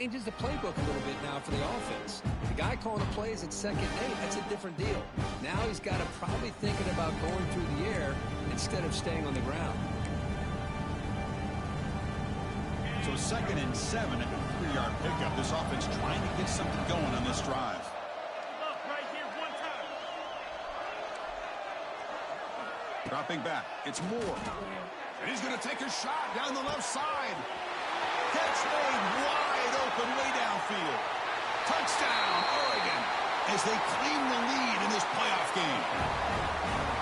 Changes the playbook a little bit now for the offense. The guy calling the plays at 2nd and 8, that's a different deal. Now he's got to probably thinking about going through the air instead of staying on the ground. So 2nd and 7 at the 3-yard pickup. This offense trying to get something going on this drive. Dropping back. It's Moore. And he's going to take a shot down the left side. Catch made wide open way downfield. Touchdown, Oregon, as they claim the lead in this playoff game.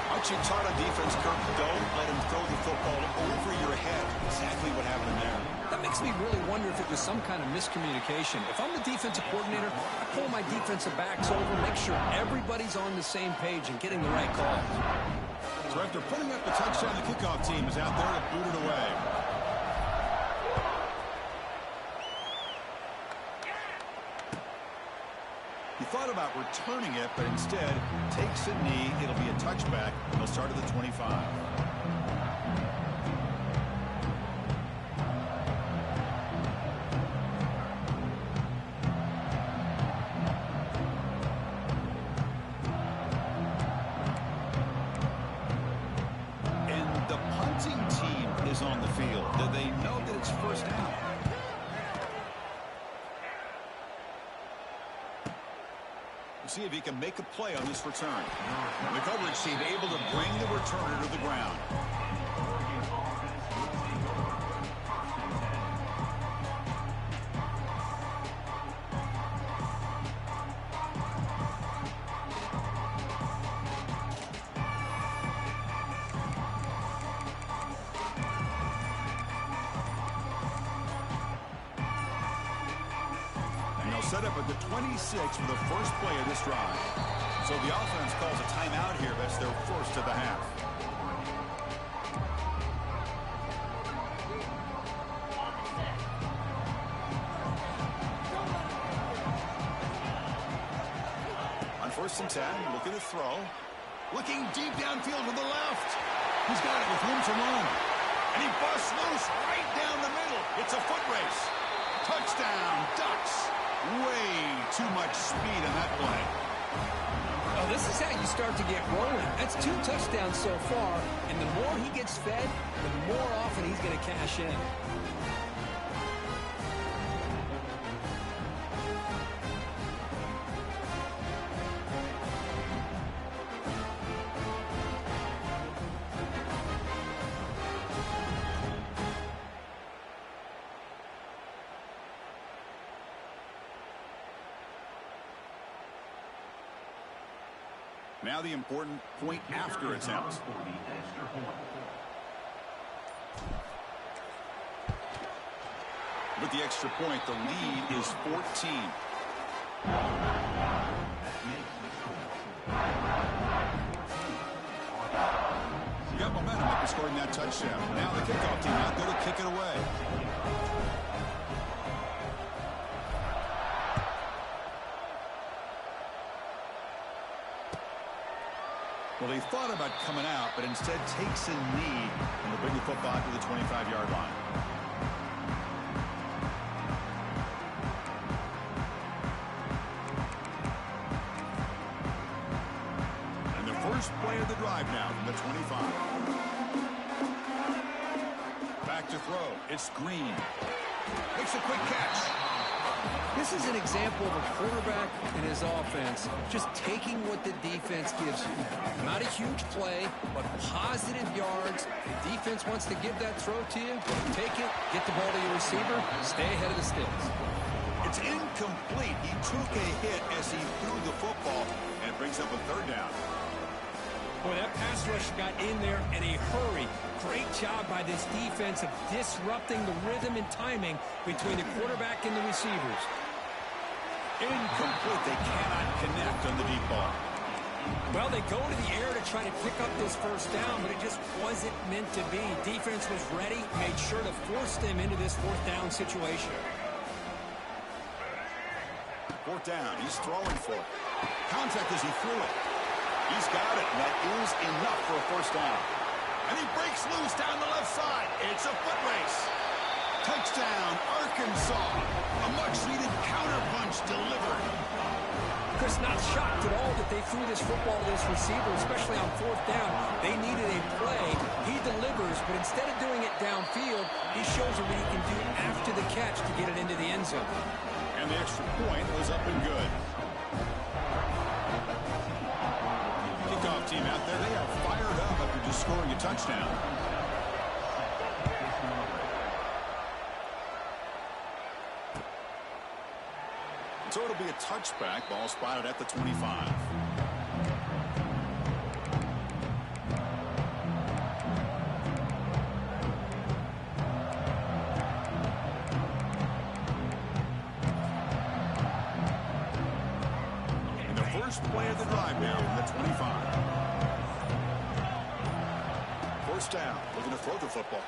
Aren't you taught on defense, Kirk? Don't let him throw the football over your head. Exactly what happened there. That makes me really wonder if it was some kind of miscommunication. If I'm the defensive coordinator, I pull my defensive backs over, make sure everybody's on the same page and getting the right calls. So after putting up the touchdown, the kickoff team is out there to boot it away. He thought about returning it, but instead takes a knee. It'll be a touchback. He'll start at the 25. Is on the field. Do they know that it's first down? We'll see if he can make a play on this return. The coverage team able to bring the returner to the ground. Set up at the 26 for the first play of this drive. So the offense calls a timeout here. That's their first of the half. On 1st and 10, looking to throw. Looking deep downfield to the left. He's got it with room to run. And he busts loose right down the middle. It's a foot race. Touchdown, Ducks. Way too much speed in that play. Oh, this is how you start to get rolling. That's 2 touchdowns so far, and the more he gets fed, the more often he's going to cash in. Now the important point after attempt. With the extra point, the lead is 14. You got momentum after scoring that touchdown. Now the kickoff team out there to kick it away. Well, he thought about coming out, but instead takes a knee and will bring the football to the 25-yard line. And the first play of the drive now from the 25. Back to throw. It's Green. Makes a quick catch. This is an example of a quarterback and his offense just taking what the defense gives you. Not a huge play, but positive yards. The defense wants to give that throw to you. Take it, get the ball to your receiver, stay ahead of the sticks. It's incomplete. He took a hit as he threw the football, and it brings up a 3rd down. Boy, that pass rush got in there in a hurry. Great job by this defense of disrupting the rhythm and timing between the quarterback and the receivers. Incomplete. They cannot connect on the deep ball. Well, they go to the air to try to pick up this first down, but it just wasn't meant to be. Defense was ready, made sure to force them into this 4th down situation. 4th down. He's throwing for it. Contact as he threw it. He's got it, and that is enough for a 1st down. And he breaks loose down the left side. It's a foot race. Touchdown, Arkansas. A much-needed counterpunch delivered. Chris, not shocked at all that they threw this football to this receiver, especially on fourth down. They needed a play. He delivers, but instead of doing it downfield, he shows them what he can do after the catch to get it into the end zone. And the extra point was up and good. Kickoff team out there, they are fired up after just scoring a touchdown. So it'll be a touchback. Ball spotted at the 25. And the first play of the drive now from the 25. First down. Looking to throw the football.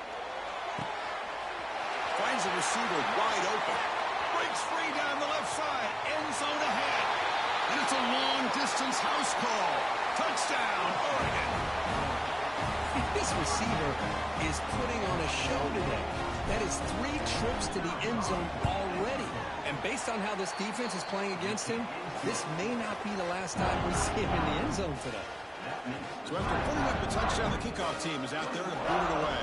Finds the receiver wide open. Breaks free down the left side. End zone ahead. And it's a long-distance house call. Touchdown, Oregon. This receiver is putting on a show today. That is 3 trips to the end zone already. And based on how this defense is playing against him, this may not be the last time we see him in the end zone today. So after putting up the touchdown, the kickoff team is out there to boot it away.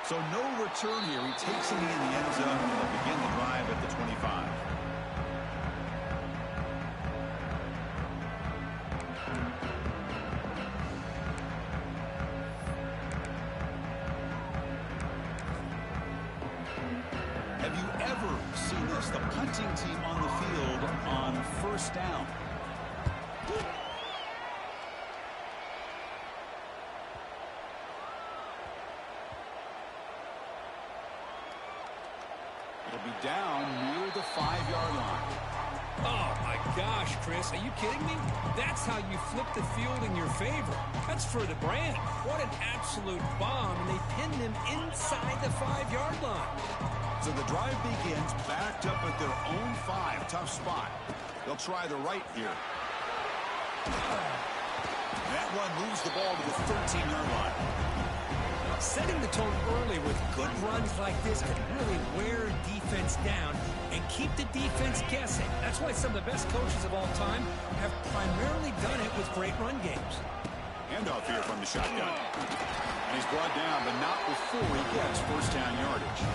So no return here. He takes it in the end zone, and they'll begin the drive at the 25. Have you ever seen this? The punting team on the field on first down. It'll be down near the 5-yard line. Oh, my gosh, Chris. Are you kidding me? That's how you flip the field in your favor. That's for the brand. What an absolute bomb, and they pinned him inside the 5-yard line. So the drive begins backed up at their own 5. Tough spot. They'll try the right here. That run moves the ball to the 13-yard line. Setting the tone early with good runs like this can really wear defense down and keep the defense guessing. That's why some of the best coaches of all time have primarily done it with great run games. Handoff here from the shotgun. And he's brought down, but not before he gets first down yardage.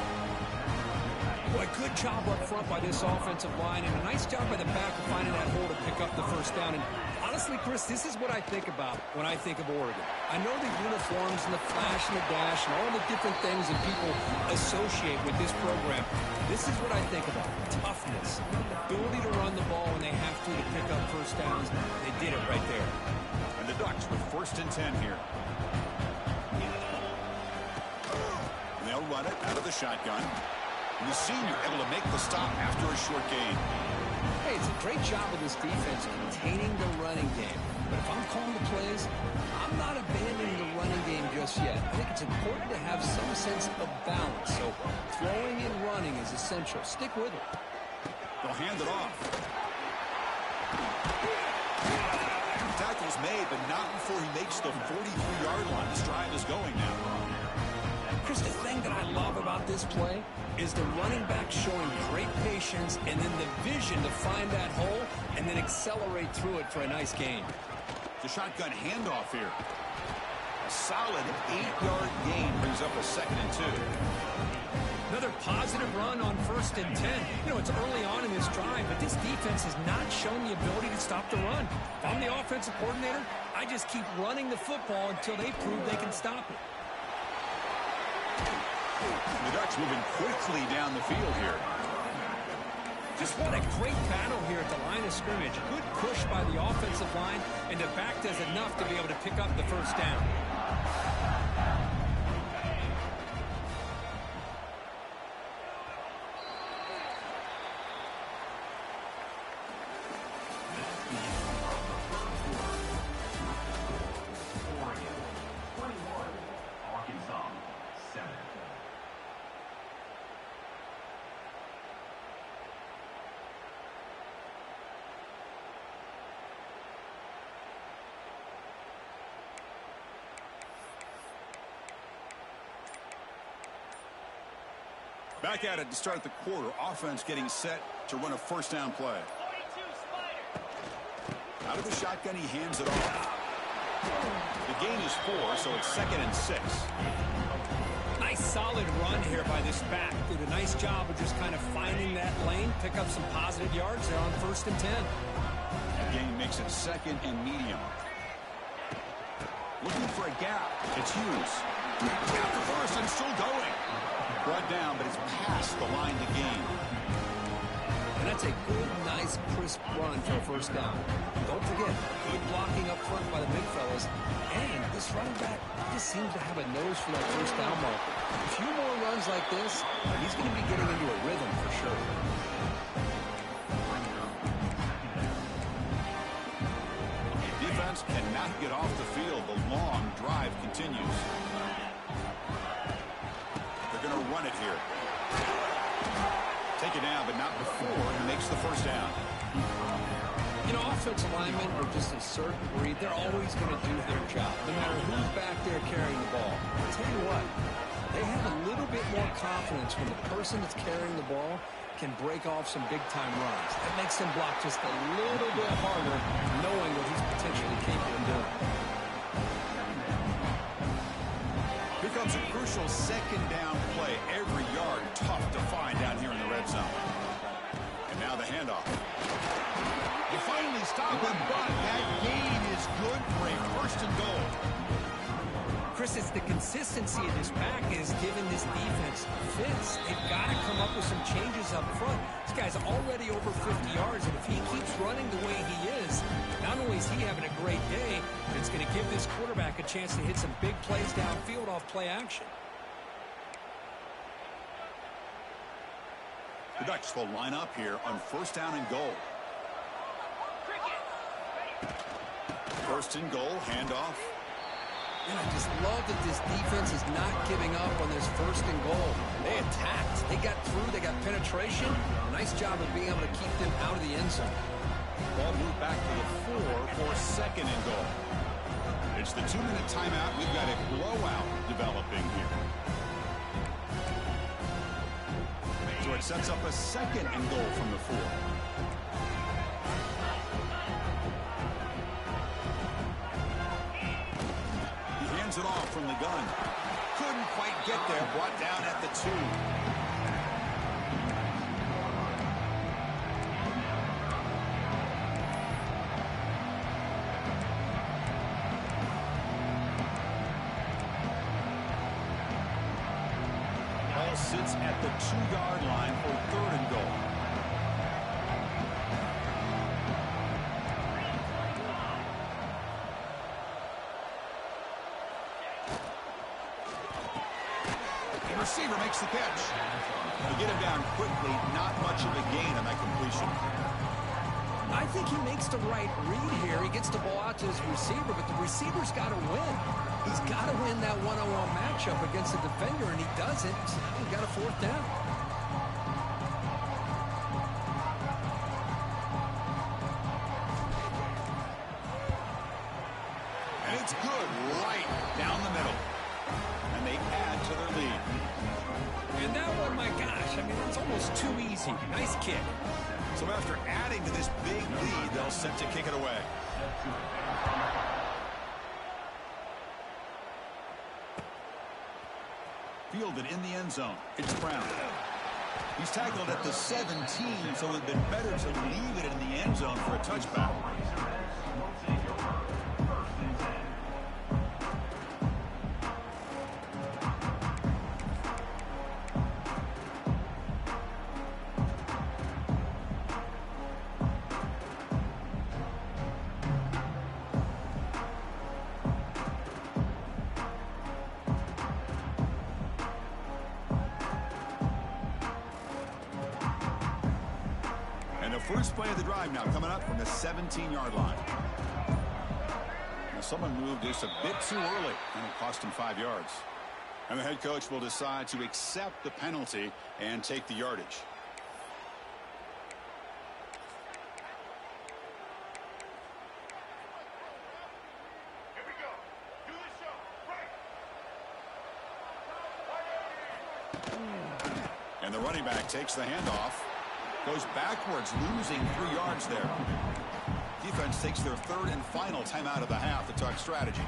Boy, good job up front by this offensive line, and a nice job by the back of finding that hole to pick up the first down. And honestly, Chris, this is what I think about when I think of Oregon. I know the uniforms and the flash and the dash and all the different things that people associate with this program. This is what I think about. Toughness, ability to run the ball when they have to pick up first downs. They did it right there. And the Ducks with first and 10 here. And they'll run it out of the shotgun. And the senior able to make the stop after a short gain. Hey, it's a great job of this defense containing the running game. But if I'm calling the plays, I'm not abandoning the running game just yet. I think it's important to have some sense of balance. So throwing and running is essential. Stick with it. They'll hand it off. Tackle's made, but not before he makes the 43-yard line. This drive is going now. Chris, the thing that I love about this play is the running back showing great patience and then the vision to find that hole and then accelerate through it for a nice gain. The shotgun handoff here. A solid 8-yard gain brings up a 2nd and 2. Another positive run on first and 10. You know, it's early on in this drive, but this defense has not shown the ability to stop the run. If I'm the offensive coordinator, I just keep running the football until they prove they can stop it. The Ducks moving quickly down the field here. Just what a great battle here at the line of scrimmage. Good push by the offensive line, and the back does enough to be able to pick up the first down. Back at it to start the quarter. Offense getting set to run a first down play. Out of the shotgun, he hands it off. The gain is 4, so it's 2nd and 6. Nice solid run here by this back. Did a nice job of just kind of finding that lane, pick up some positive yards there on 1st and 10. The gain makes it 2nd and medium. Looking for a gap. It's Hughes. Got the first and still going. Brought down, but it's past the line to gain. And that's a good, nice, crisp run for a first down. Don't forget, good blocking up front by the big fellas. And this running back just seems to have a nose for that first down marker. A few more runs like this, he's going to be getting into a rhythm for sure. Defense cannot get off the field. The long drive continues. They're going to run it here. Take it down, but not before he makes the first down. You know, offensive linemen are just a certain breed. They're always going to do their job, no matter who's back there carrying the ball. I'll tell you what, they have a little bit more confidence when the person that's carrying the ball can break off some big-time runs. That makes him block just a little bit harder, knowing what he's potentially capable of doing. Here comes a crucial 2nd down play. Every yard tough to find down here in the red zone. And now the handoff. You finally stop him, but that gain is good for a 1st and goal. Chris, it's the consistency of this back is giving this defense fits. They've got to come up with some changes up front. This guy's already over 50 yards, and if he keeps running the way he is, not only is he having a great day, it's going to give this quarterback a chance to hit some big plays downfield off play action. The Ducks will line up here on 1st down and goal. 1st and goal, handoff. And I just love that this defense is not giving up on this 1st and goal. They attacked. They got through. They got penetration. Nice job of being able to keep them out of the end zone. Ball moved back to the 4 for 2nd and goal. It's the 2-minute timeout. We've got a blowout developing here. So it sets up a 2nd and goal from the 4. It off from the gun. Couldn't quite get there. Brought down at the 2. Ball sits at the 2-yard line for 3rd and goal. Receiver makes the catch. To get him down quickly, not much of a gain on that completion. I think he makes the right read here. He gets the ball out to his receiver, but the receiver's got to win. He's got to win that one-on-one matchup against the defender, and he doesn't. So now he's got a 4th down. And it's good right down the middle. And they add to their lead. And that one, my gosh, I mean, it's almost too easy. Nice kick. So after adding to this big lead, they'll set to kick it away. Fielded in the end zone. It's Brown. He's tackled at the 17, so it would have been better to leave it in the end zone for a touchback. First play of the drive now coming up from the 17-yard line. Now someone moved just a bit too early, and it cost him 5 yards. And the head coach will decide to accept the penalty and take the yardage. Here we go. Do the show. Right. And the running back takes the handoff. Goes backwards, losing 3 yards there. Defense takes their third and final timeout of the half to talk strategy.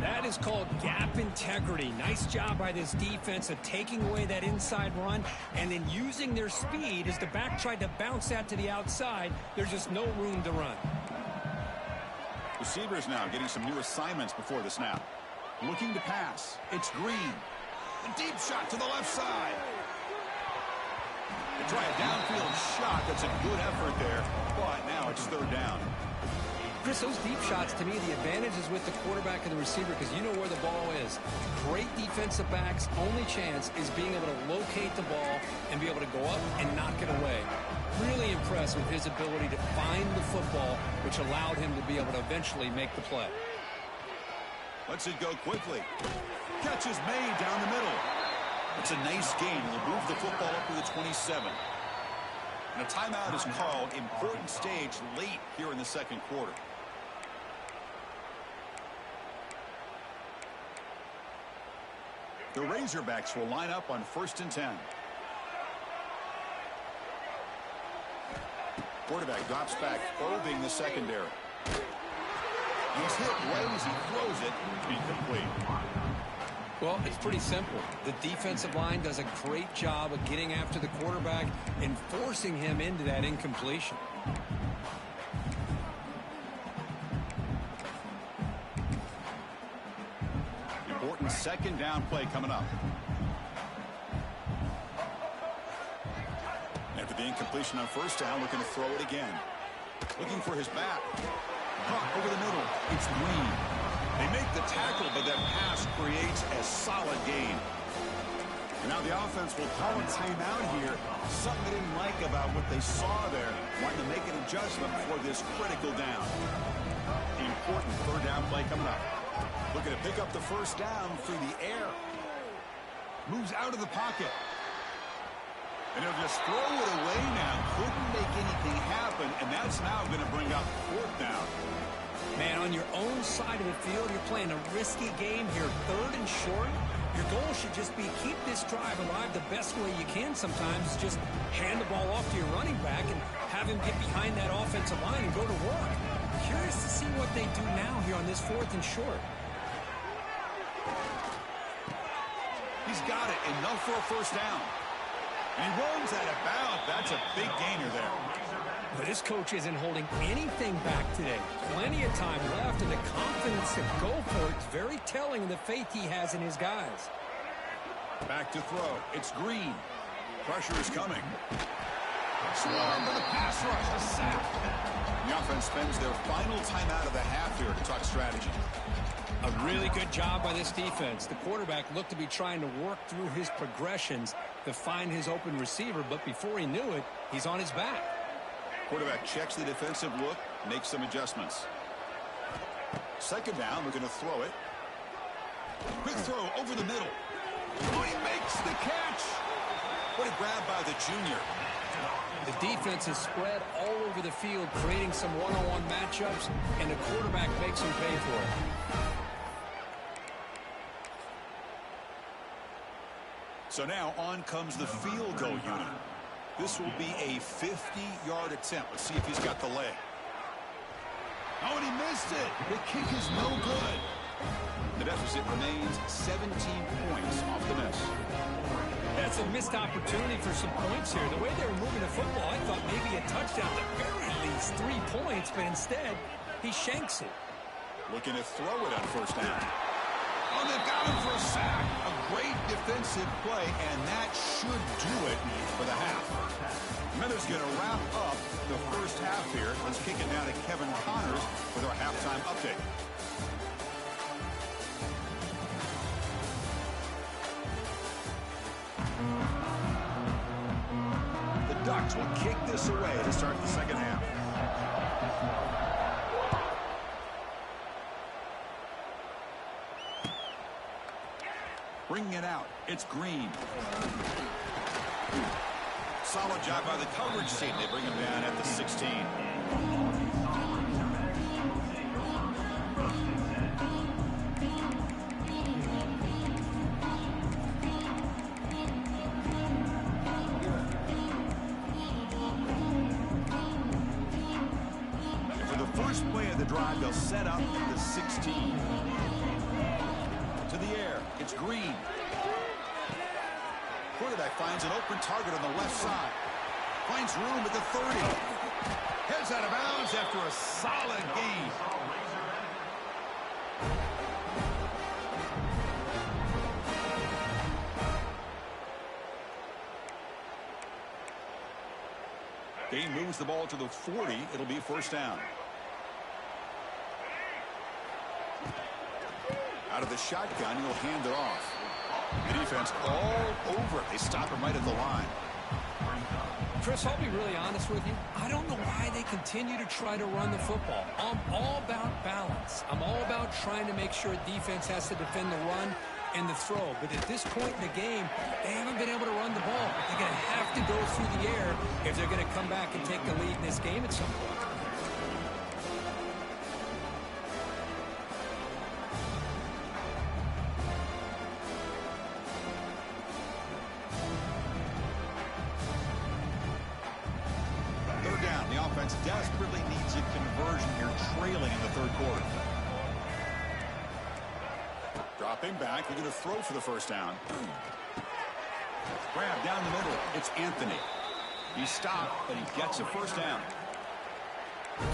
That is called gap integrity. Nice job by this defense of taking away that inside run and then using their speed as the back tried to bounce that to the outside. There's just no room to run. Receivers now getting some new assignments before the snap. Looking to pass. It's Green. A deep shot to the left side. They try a downfield shot. That's a good effort there. But now it's third down. Chris, those deep shots, to me, the advantage is with the quarterback and the receiver because you know where the ball is. Great defensive backs' only chance is being able to locate the ball and be able to go up and knock it away. Really impressed with his ability to find the football, which allowed him to be able to eventually make the play. Lets it go quickly. Catch is made down the middle. It's a nice gain. Will move the football up to the 27. And a timeout is called. Important stage late here in the second quarter. The Razorbacks will line up on 1st and 10. Quarterback drops back, probing the secondary. He's hit right as he throws it. Incomplete. Well, it's pretty simple. The defensive line does a great job of getting after the quarterback and forcing him into that incompletion. Important second down play coming up. After the incompletion on 1st down, looking to throw it again. Looking for his back. Caught over the middle. It's Green. They make the tackle, but that pass creates a solid gain. And now the offense will call a timeout here. Something they didn't like about what they saw there. Wanting to make an adjustment for this critical down. The important third down play coming up. Looking to pick up the 1st down through the air. Moves out of the pocket. And he'll just throw it away now. Couldn't make anything happen, and that's now going to bring up 4th down. Man, on your own side of the field, you're playing a risky game here. 3rd and short. Your goal should just be keep this drive alive the best way you can sometimes. Just hand the ball off to your running back and have him get behind that offensive line and go to work. Curious to see what they do now here on this 4th and short. He's got it. Enough for a 1st down. And he runs out of bounds. That's a big gainer there. But this coach isn't holding anything back today. Plenty of time left, and the confidence to go for it is very telling of the faith he has in his guys. Back to throw. It's Green. Pressure is coming. Swarm to the pass rush. A sack. The offense spends their final timeout of the half here to talk strategy. A really good job by this defense. The quarterback looked to be trying to work through his progressions to find his open receiver, but before he knew it, he's on his back. Quarterback checks the defensive look, makes some adjustments. 2nd down, we're going to throw it. Quick throw over the middle. Oh, he makes the catch. What a grab by the junior. The defense is spread all over the field, creating some one-on-one matchups, and the quarterback makes him pay for it. So now on comes the field goal unit. This will be a 50-yard attempt. Let's see if he's got the leg. Oh, and he missed it. The kick is no good. The deficit remains 17 points off the miss. That's a missed opportunity for some points here. The way they were moving the football, I thought maybe a touchdown, at the very least 3 points, but instead, he shanks it. Looking to throw it on 1st down. Oh, they've got him for a sack. A great defensive play, and that should do it for the half. Minutes going to wrap up the 1st half here. Let's kick it down to Kevin Connors with our halftime update. The Ducks will kick this away to start the 2nd half. Bringing it out. It's Green. Solid job by the coverage team. They bring him down at the 16. drive. They'll set up the 16. To the air. It's Green. Quarterback finds an open target on the left side. Finds room at the 30. Heads out of bounds after a solid gain. Gain moves the ball to the 40. It'll be first down. Out of the shotgun, he'll hand it off. The defense all over it. They stop him right at the line. Chris, I'll be really honest with you. I don't know why they continue to try to run the football. I'm all about balance. I'm all about trying to make sure defense has to defend the run and the throw. But at this point in the game, they haven't been able to run the ball. They're going to have to go through the air if they're going to come back and take the lead in this game at some point. Desperately needs a conversion here, trailing in the third quarter. Dropping back, they're going to throw for the first down. Grab down the middle. It's Anthony. He stopped, but he gets a first down.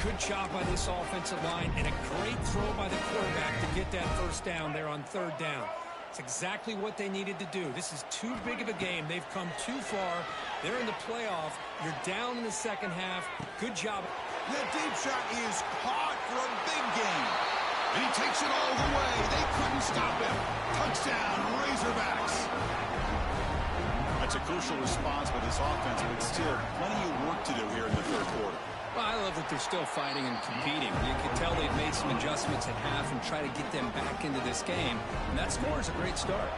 Good job by this offensive line and a great throw by the quarterback to get that first down there on third down. It's exactly what they needed to do. This is too big of a game. They've come too far. They're in the playoff. You're down in the second half. Good job. That deep shot is caught for a big gain. And he takes it all the way. They couldn't stop him. Touchdown, Razorbacks. That's a crucial response by this offense, but still plenty of work to do here in the third quarter. Well, I love that they're still fighting and competing. You can tell they've made some adjustments at half and try to get them back into this game. And that score is a great start.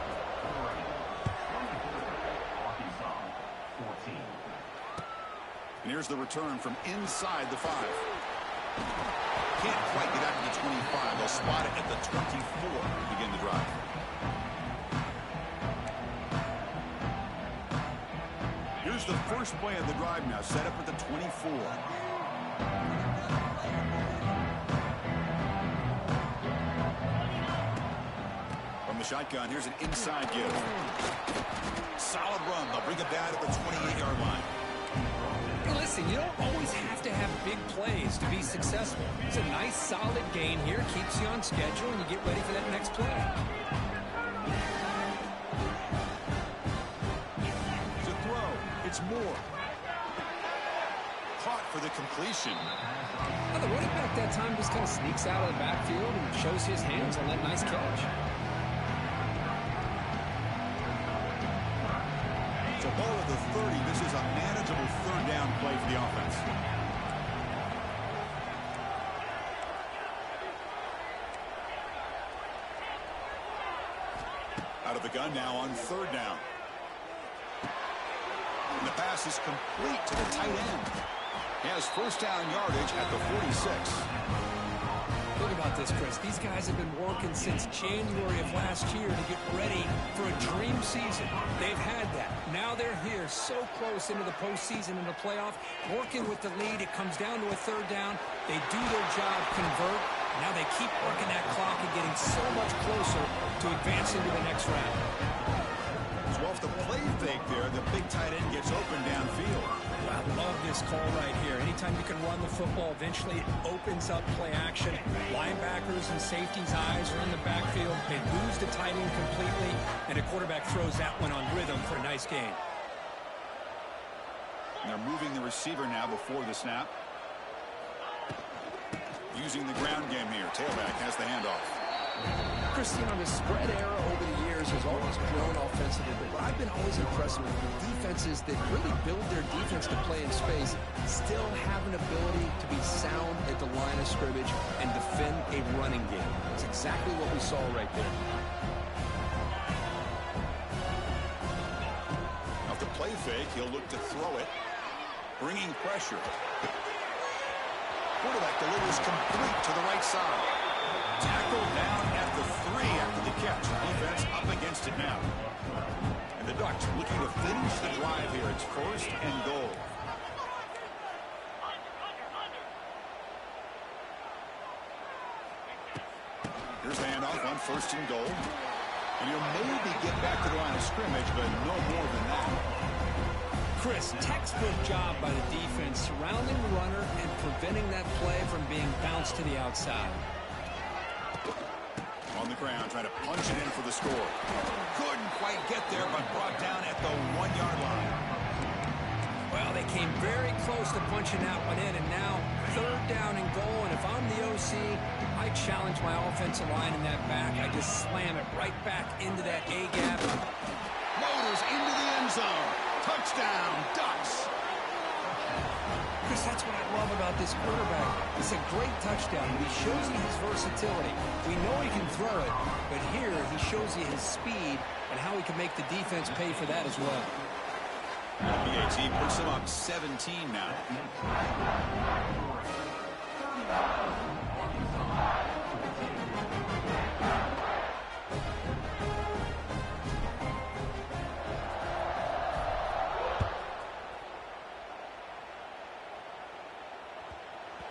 And here's the return from inside the 5. Can't quite get out to the 25. They'll spot it at the 24 to begin the drive. Here's the first play of the drive now, set up at the 24. From the shotgun, here's an inside give. Solid run. They'll bring it down at the 28-yard line. Hey, listen, you don't always have to have big plays to be successful. It's a nice, solid gain here. Keeps you on schedule, and you get ready for that next play. To throw, it's Moore. Caught for the completion. Well, the running back that time just kind of sneaks out of the backfield and shows his hands on that nice catch. So ball at the 30. This is a manageable third down play for the offense. Out of the gun now on third down. And the pass is complete to the tight end. He has first down yardage at the 46. Think about this, Chris. These guys have been working since January of last year to get ready for a dream season. They've had that. Now they're here so close into the postseason and the playoff. Working with the lead, it comes down to a third down. They do their job, convert. Now they keep working that clock and getting so much closer to advance into the next round. So off the play fake there, the big tight end gets open downfield. I love this call right here. Anytime you can run the football, eventually it opens up play action. Linebackers and safeties' eyes are in the backfield. They lose the tight end completely, and the quarterback throws that one on rhythm for a nice gain. And they're moving the receiver now before the snap. Using the ground game here. Tailback has the handoff. Christian, the spread era over the years has always grown offensively, but what I've been always impressed with defenses that really build their defense to play in space still have an ability to be sound at the line of scrimmage and defend a running game. That's exactly what we saw right there. Off the play fake, he'll look to throw it. Bringing pressure. Quarterback delivers complete to the right side. Tackled down at the 3 after the catch. Defense up against it now. And the Ducks looking to finish the drive here. It's first and goal. Here's the handoff on 1st and goal. And he'll maybe get back to the line of scrimmage, but no more than that. Chris, textbook job by the defense, surrounding the runner and preventing that play from being bounced to the outside. On the ground, trying to punch it in for the score. Couldn't quite get there, but brought down at the 1-yard line. Well, they came very close to punching that one in, and now 3rd down and goal. And if I'm the OC, I challenge my offensive line in that back. I just slam it right back into that A-gap. Motors into the end zone. Touchdown, Ducks. Chris, that's what I love about this quarterback. It's a great touchdown. He shows you his versatility. We know he can throw it, but here he shows you his speed and how he can make the defense pay for that as well. BAT puts him up 17 now.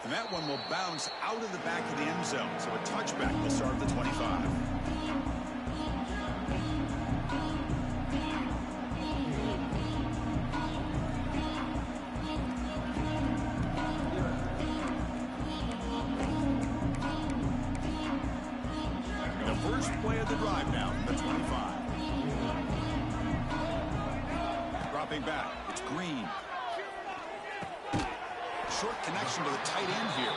And that one will bounce out of the back of the end zone. So a touchback will start at the 25. The first play of the drive now from the 25. Dropping back, it's Green. Short connection to the tight end here.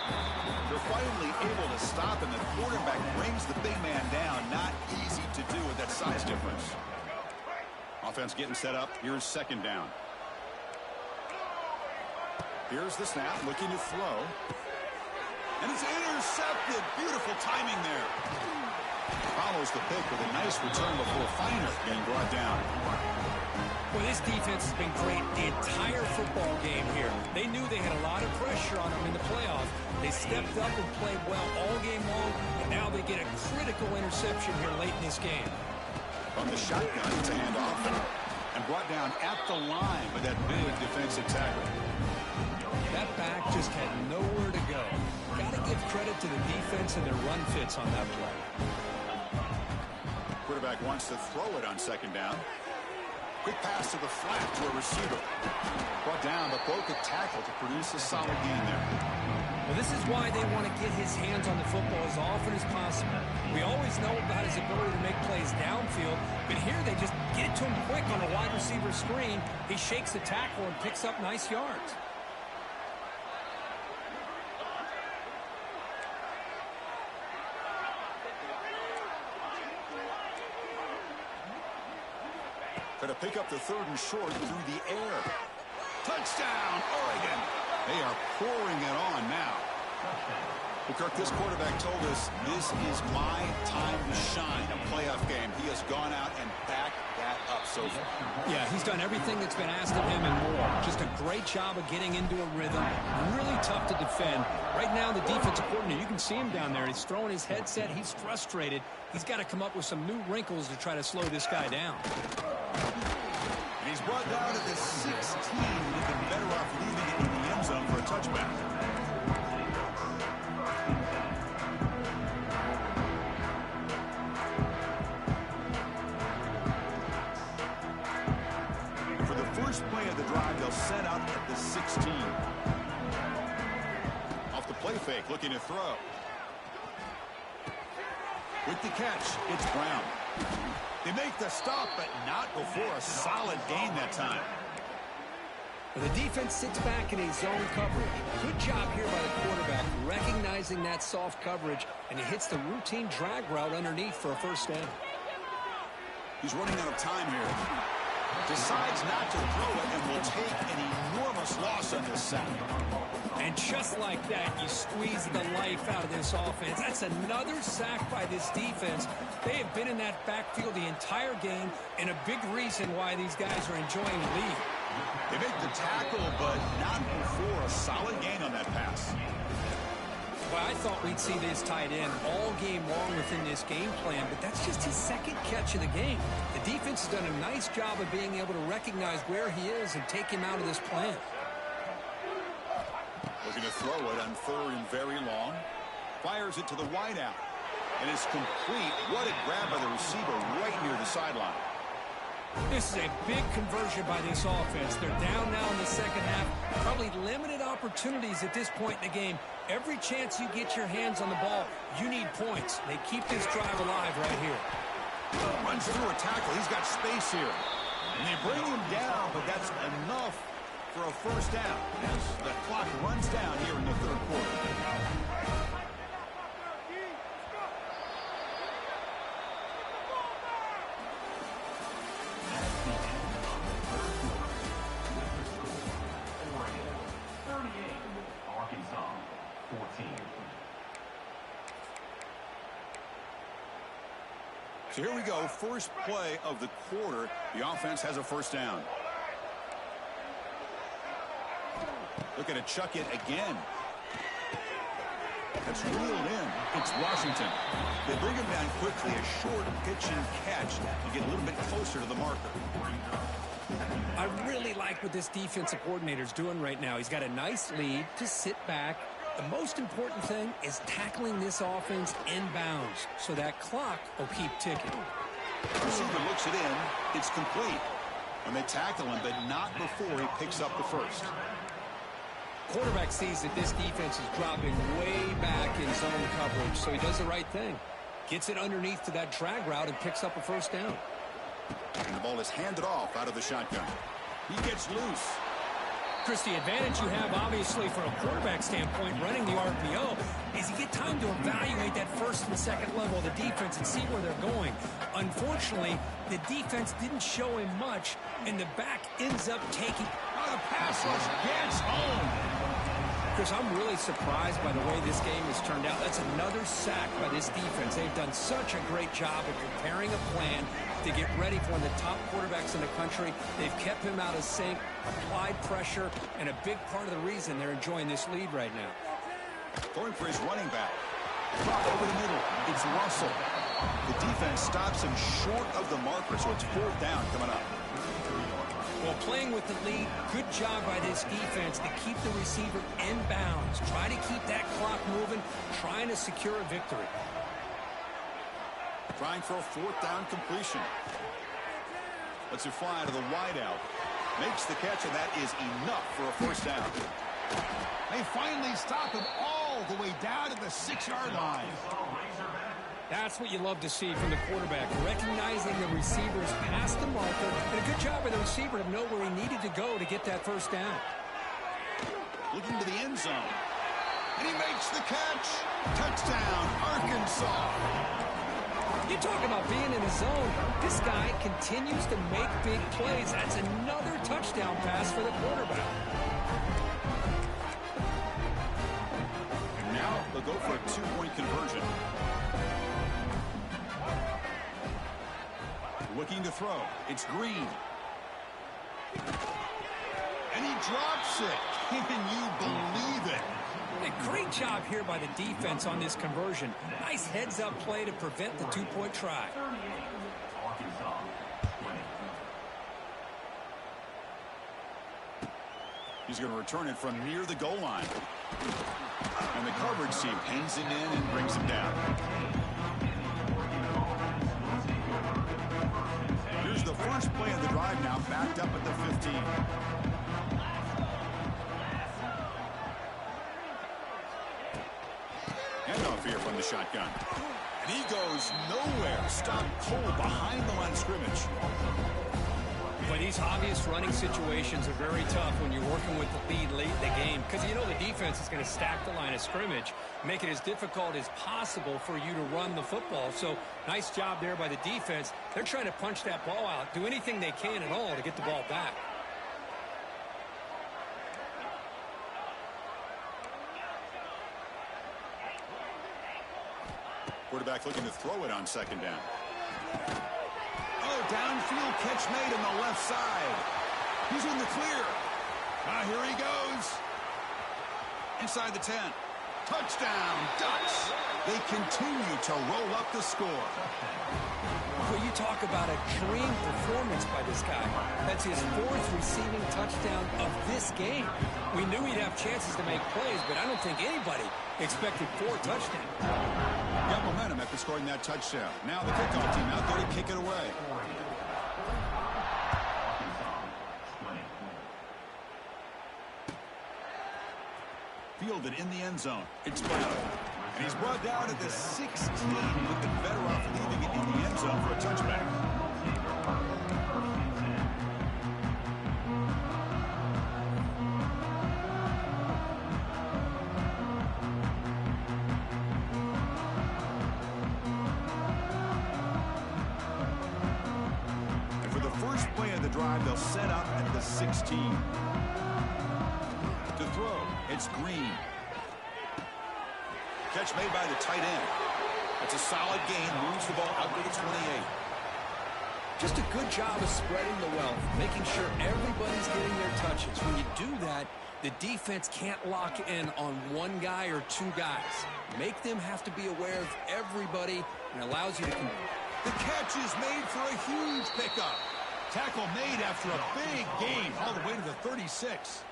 They're finally able to stop, and the quarterback brings the big man down. Not easy to do with that size difference. Offense getting set up. Here's 2nd down. Here's the snap, looking to throw. And it's intercepted. Beautiful timing there. Follows the pick with a nice return before Feiner being brought down. Well, this defense has been great the entire football game here. They knew they had a lot of pressure on them in the playoffs. They stepped up and played well all game long, and now they get a critical interception here late in this game. From the shotgun, it's a handoff and brought down at the line with that big defensive tackle. That back just had nowhere to go. Got to give credit to the defense and their run fits on that play. Quarterback wants to throw it on 2nd down. Quick pass to the flat to a receiver. Brought down, but broke a tackle to produce a solid gain there. Well, this is why they want to get his hands on the football as often as possible. We always know about his ability to make plays downfield, but here they just get it to him quick on a wide receiver screen. He shakes the tackle and picks up nice yards. To pick up the 3rd and short through the air. Touchdown, Oregon. They are pouring it on now. Well, Kirk, this quarterback told us this is my time to shine, a playoff game. He has gone out and backed that up so far. Yeah, he's done everything that's been asked of him and more. Just a great job of getting into a rhythm. Really tough to defend. Right now, the defensive coordinator, you can see him down there. He's throwing his headset. He's frustrated. He's got to come up with some new wrinkles to try to slow this guy down. And he's brought down at the 16. Would have been better off leaving it in the end zone for a touchback. And for the first play of the drive, they'll set up at the 16. Off the play fake, looking to throw. With the catch, it's Brown. They make the stop, but not before a solid gain that time. Well, the defense sits back in a zone coverage. Good job here by the quarterback, recognizing that soft coverage, and he hits the routine drag route underneath for a 1st down. He's running out of time here. Decides not to throw it and will take an enormous loss on this sack. And just like that, you squeeze the life out of this offense. That's another sack by this defense. They have been in that backfield the entire game, and a big reason why these guys are enjoying the lead. They make the tackle, but not before a solid gain on that pass. Well, I thought we'd see this tight end all game long within this game plan, but that's just his 2nd catch of the game. The defense has done a nice job of being able to recognize where he is and take him out of this plan. Looking to throw it on 3rd and very long. Fires it to the wideout. And it's complete. What a grab by the receiver right near the sideline. This is a big conversion by this offense. They're down now in the second half. Probably limited opportunities at this point in the game. Every chance you get your hands on the ball, you need points. They keep this drive alive right here. Runs through a tackle. He's got space here. And they bring him down, but that's enough for a first down as the clock runs down here in the third quarter. So here we go, first play of the quarter. The offense has a first down. Look at it, chuck it again. That's reeled in. It's Washington. They bring him down quickly, a short pitch and catch to get a little bit closer to the marker. I really like what this defensive coordinator is doing right now. He's got a nice lead to sit back. The most important thing is tackling this offense inbounds so that clock will keep ticking. Receiver looks it in. It's complete. And they tackle him, but not before he picks up the first. Quarterback sees that this defense is dropping way back in zone coverage, so he does the right thing. Gets it underneath to that drag route and picks up a first down. And the ball is handed off out of the shotgun. He gets loose. Chris, the advantage you have, obviously, from a quarterback standpoint, running the RPO, is you get time to evaluate that first and second level of the defense and see where they're going. Unfortunately, the defense didn't show him much, and the back ends up taking... Oh, the pass rush gets home. Chris, I'm really surprised by the way this game has turned out. That's another sack by this defense. They've done such a great job of preparing a plan to get ready for one of the top quarterbacks in the country. They've kept him out of sync, applied pressure, and a big part of the reason they're enjoying this lead right now. Going for his running back. Drop over the middle. It's Russell. The defense stops him short of the marker, so it's fourth down coming up. Well, playing with the lead, good job by this defense to keep the receiver in bounds. Try to keep that clock moving, trying to secure a victory. Trying for a fourth down completion. Lets it fly to the wideout. Makes the catch, and that is enough for a first down. They finally stop him all the way down to the 6-yard line. That's what you love to see from the quarterback, recognizing the receivers past the marker, and a good job by the receiver to know where he needed to go to get that first down. Looking to the end zone. And he makes the catch. Touchdown, Arkansas. You talk about being in the zone. This guy continues to make big plays. That's another touchdown pass for the quarterback. And now they'll go for a two-point conversion. Looking to throw. It's Green. And he drops it. Can you believe it? A great job here by the defense on this conversion. Nice heads-up play to prevent the two-point try. He's going to return it from near the goal line. And the coverage team pins him in and brings him down. Here's the first play of the drive now, backed up at the 15. Handoff here from the shotgun. And he goes nowhere. Stopped cold behind the line of scrimmage. But these obvious running situations are very tough when you're working with the lead late in the game, because you know the defense is going to stack the line of scrimmage, make it as difficult as possible for you to run the football. So nice job there by the defense. They're trying to punch that ball out, do anything they can at all to get the ball back. Quarterback looking to throw it on second down. Oh, downfield catch made on the left side. He's in the clear. Here he goes. Inside the 10. Touchdown, Ducks. They continue to roll up the score. Well, you talk about a dream performance by this guy. That's his fourth receiving touchdown of this game. We knew he'd have chances to make plays, but I don't think anybody expected 4 touchdowns. Got momentum at the scoring that touchdown. Now the kickoff team out there to kick it away. Fielded in the end zone. It's Brown. And he's brought down at the 16. Looking better off leaving it in the end zone for a touchback. And for the first play of the drive, they'll set up at the 16. To throw, it's Green. Catch made by the tight end. It's a solid gain. Moves the ball out to the 28. Just a good job of spreading the wealth, making sure everybody's getting their touches. When you do that, the defense can't lock in on one guy or two guys. Make them have to be aware of everybody and allows you to... The catch is made for a huge pickup. Tackle made after a big gain all the way to the 36.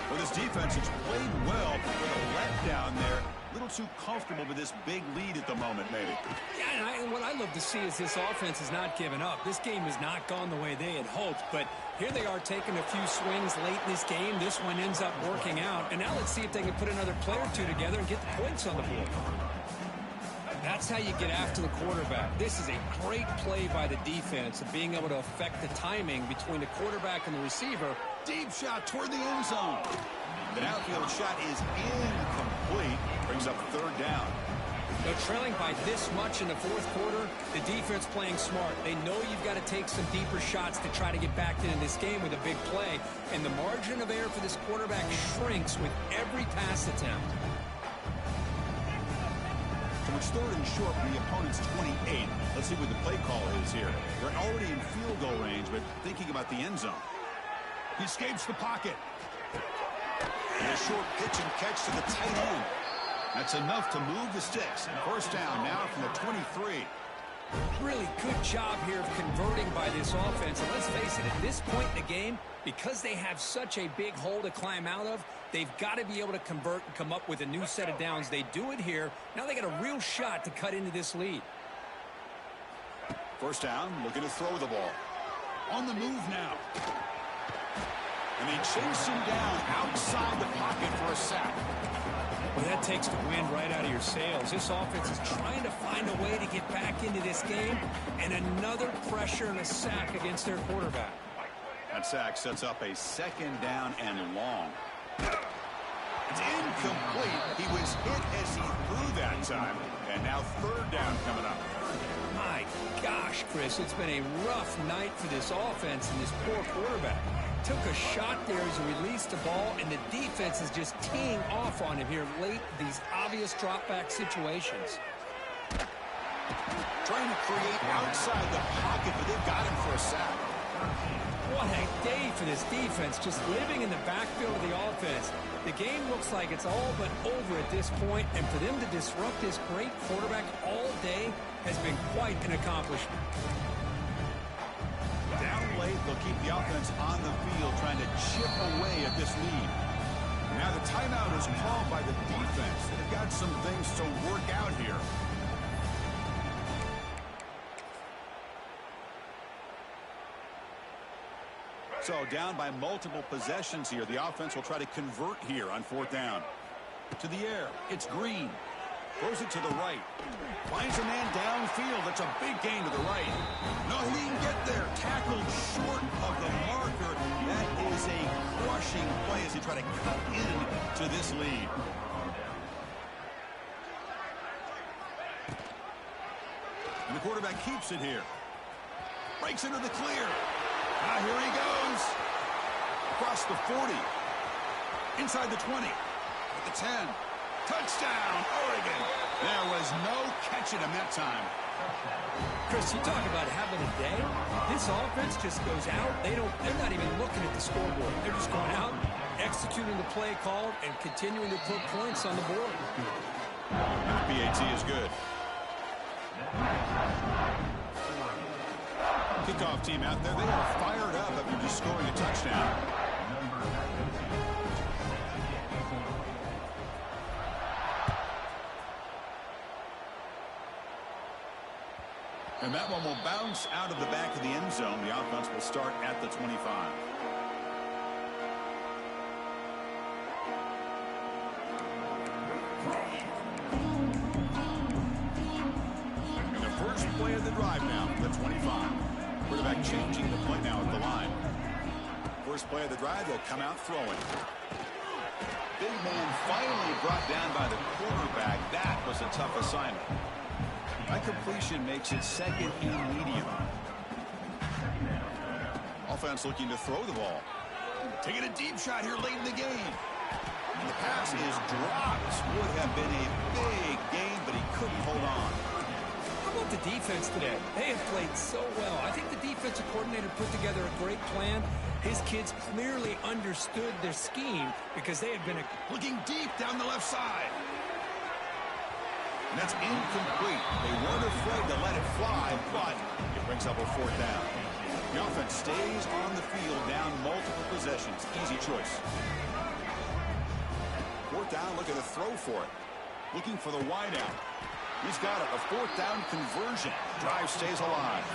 Well, this defense has played well with a letdown there. A little too comfortable with this big lead at the moment, maybe. Yeah, and what I love to see is this offense has not given up. This game has not gone the way they had hoped, but here they are taking a few swings late in this game. This one ends up working out, and now let's see if they can put another play or two together and get the points on the board. That's how you get after the quarterback. This is a great play by the defense of being able to affect the timing between the quarterback and the receiver. Deep shot toward the end zone. The outfield shot is incomplete. Brings up third down. They're trailing by this much in the fourth quarter. The defense playing smart. They know you've got to take some deeper shots to try to get back into this game with a big play. And the margin of error for this quarterback shrinks with every pass attempt. So it's third and short from the opponent's 28. Let's see what the play call is here. They're already in field goal range, but thinking about the end zone. He escapes the pocket. And a short pitch and catch to the tight end. That's enough to move the sticks. First down now from the 23. Really good job here of converting by this offense. And let's face it, at this point in the game, because they have such a big hole to climb out of, they've got to be able to convert and come up with a new set of downs. They do it here. Now they got a real shot to cut into this lead. First down, looking to throw the ball. On the move now. And they chase him down outside the pocket for a sack. Well, that takes the wind right out of your sails. This offense is trying to find a way to get back into this game, and another pressure and a sack against their quarterback. That sack sets up a second down and long. It's incomplete. He was hit as he threw that time, and now third down coming up. My gosh, Chris, it's been a rough night for this offense and this poor quarterback. Took a shot there as he released the ball, and the defense is just teeing off on him here late, these obvious drop-back situations. Trying to create outside the pocket, but they've got him for a sack. What a day for this defense, just living in the backfield of the offense. The game looks like it's all but over at this point, and for them to disrupt this great quarterback all day has been quite an accomplishment. Down late, they'll keep the offense on the field, trying to chip away at this lead. Now the timeout is called by the defense. They've got some things to work out here. So down by multiple possessions here. The offense will try to convert here on fourth down. To the air, it's Green. Throws it to the right. Finds a man downfield. That's a big gain to the right. No, he didn't get there. Tackled short of the marker. That is a crushing play as they try to cut into this lead. And the quarterback keeps it here. Breaks into the clear. Now here he goes. Across the 40. Inside the 20. At the 10. Touchdown, Oregon. There was no catching him that time. Chris, you talk about having a day. This offense just goes out. They're not even looking at the scoreboard. They're just going out, executing the play called, and continuing to put points on the board. And the PAT is good. Kickoff team out there. They are fired up after just scoring a touchdown. And that one will bounce out of the back of the end zone. The offense will start at the 25. And the first play of the drive now, the 25. Quarterback changing the play now at the line. First play of the drive, they'll come out throwing. Big man finally brought down by the quarterback. That was a tough assignment. That completion makes it second and medium. Offense looking to throw the ball. Taking a deep shot here late in the game. And the pass is dropped. Would have been a big game, but he couldn't hold on. How about the defense today? They have played so well. I think the defensive coordinator put together a great plan. His kids clearly understood their scheme because they had been looking deep down the left side. And that's incomplete. They weren't afraid to let it fly, but it brings up a fourth down. The offense stays on the field down multiple possessions. Easy choice. Fourth down, look at the throw for it. Looking for the wideout. He's got it. A fourth down conversion. Drive stays alive.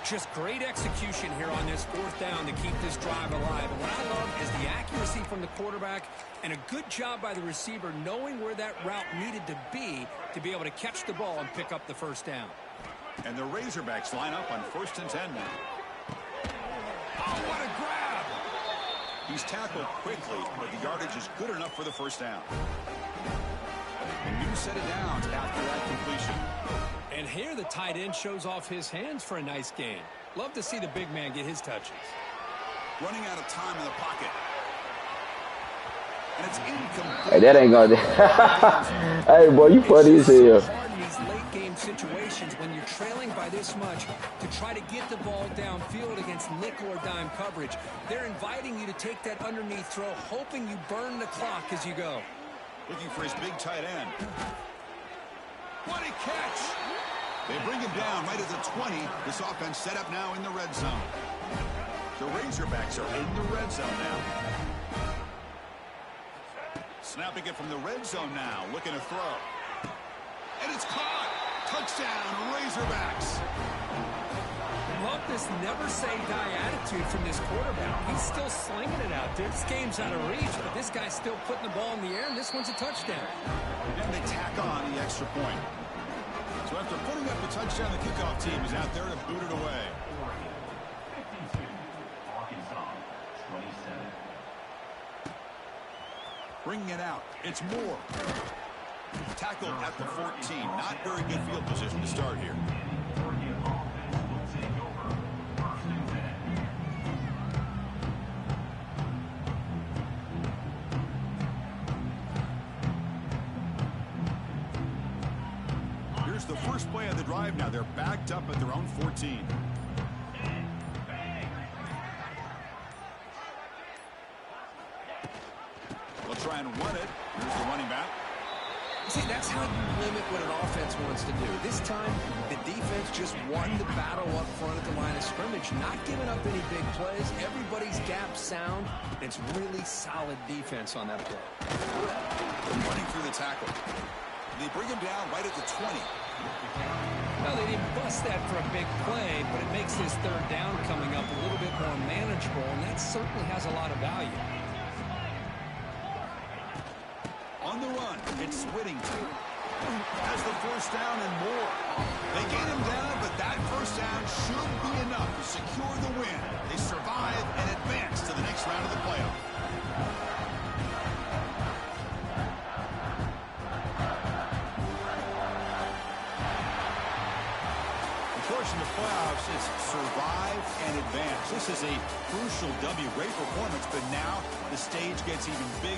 just great execution here on this fourth down to keep this drive alive. And what I love is the accuracy from the quarterback and a good job by the receiver knowing where that route needed to be able to catch the ball and pick up the first down. And the Razorbacks line up on 1st and 10 now. Oh, what a grab! He's tackled quickly, but the yardage is good enough for the first down. A new set of downs after that completion. And here the tight end shows off his hands for a nice gain. Love to see the big man get his touches. Running out of time in the pocket. And it's incomplete. Hey, that ain't gonna. Hey, boy, you funny as hell. Hard in these late game situations when you're trailing by this much to try to get the ball downfield against nickel or dime coverage. They're inviting you to take that underneath throw, hoping you burn the clock as you go. Looking for his big tight end. What a catch! They bring him down right at the 20. This offense set up now in the red zone. The Razorbacks are in the red zone now. Snapping it from the red zone now. Looking to throw. And it's caught. Touchdown, Razorbacks. Love this never-say-die attitude from this quarterback. He's still slinging it out there. This game's out of reach, but this guy's still putting the ball in the air, and this one's a touchdown. And they tack on the extra point. So after putting up the touchdown, the kickoff team is out there to boot it away. Bringing it out. It's Moore. Tackled at the 14. Not very good field position to start here. Here's the first play of the drive now. They're backed up at their own 14. They'll try and run it. Here's the running back. See, that's how you limit what an offense wants to do. This time, the defense just won the battle up front at the line of scrimmage, not giving up any big plays. Everybody's gap sound. It's really solid defense on that play. Running through the tackle. They bring him down right at the 20. Well, they didn't bust that for a big play, but it makes this third down coming up a little bit more manageable, and that certainly has a lot of value. On the run, it's Whittington. Has the first down and more. They get him down, but that first down should be enough to secure the win. They survive and advance to the next round of the playoff. Of course, in the playoffs, it's survive and advance. This is a crucial W. Great performance, but now the stage gets even bigger.